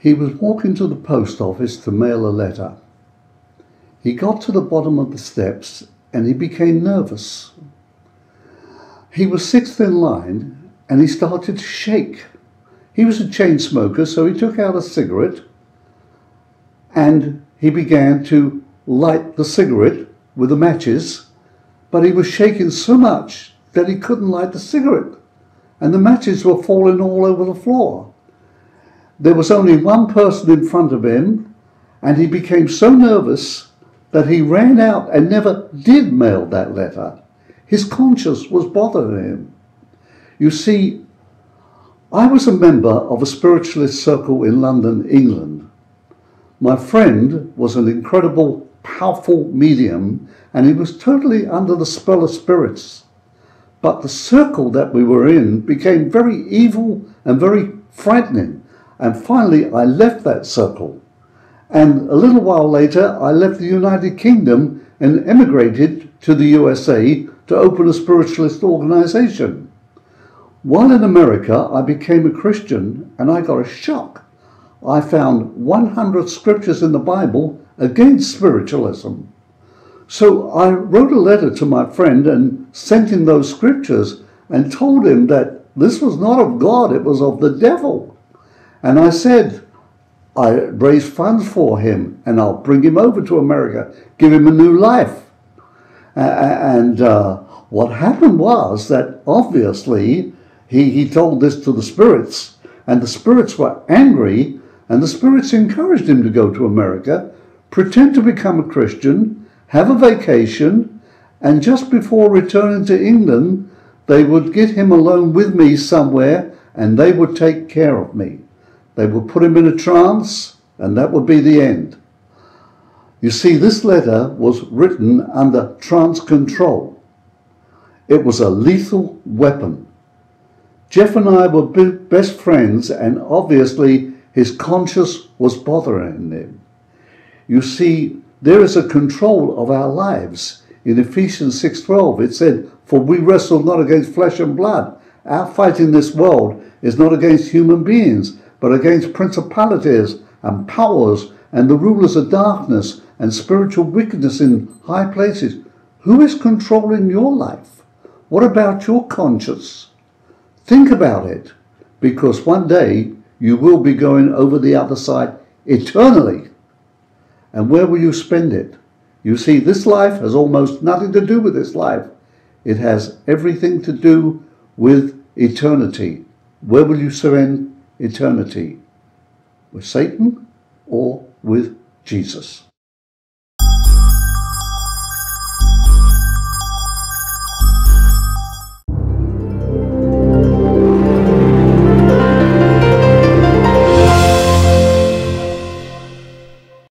He was walking to the post office to mail a letter. He got to the bottom of the steps and he became nervous. He was sixth in line and he started to shake. He was a chain smoker, so he took out a cigarette and he began to light the cigarette with the matches, but he was shaking so much that he couldn't light the cigarette, and the matches were falling all over the floor. There was only one person in front of him, and he became so nervous that he ran out and never did mail that letter. His conscience was bothering him. You see, I was a member of a spiritualist circle in London, England. My friend was an incredible, powerful medium, and he was totally under the spell of spirits. But the circle that we were in became very evil and very frightening. And finally, I left that circle. And a little while later, I left the United Kingdom and emigrated to the USA to open a spiritualist organization. While in America, I became a Christian and I got a shock. I found 100 scriptures in the Bible against spiritualism. So I wrote a letter to my friend and sent him those scriptures and told him that this was not of God, it was of the devil. And I said, I raised funds for him and I'll bring him over to America, give him a new life. What happened was that obviously he told this to the spirits, and the spirits were angry, and the spirits encouraged him to go to America, pretend to become a Christian, have a vacation, and just before returning to England, they would get him alone with me somewhere and they would take care of me. They would put him in a trance and that would be the end. You see, this letter was written under trance control. It was a lethal weapon. Jeff and I were best friends, and obviously his conscience was bothering him. You see, there is a control of our lives. In Ephesians 6:12 it said, "For we wrestle not against flesh and blood." Our fight in this world is not against human beings, but against principalities and powers and the rulers of darkness and spiritual wickedness in high places. Who is controlling your life? What about your conscience? Think about it, because one day you will be going over the other side eternally. And where will you spend it? You see, this life has almost nothing to do with this life. It has everything to do with eternity. Where will you spend eternity? With Satan or with Jesus?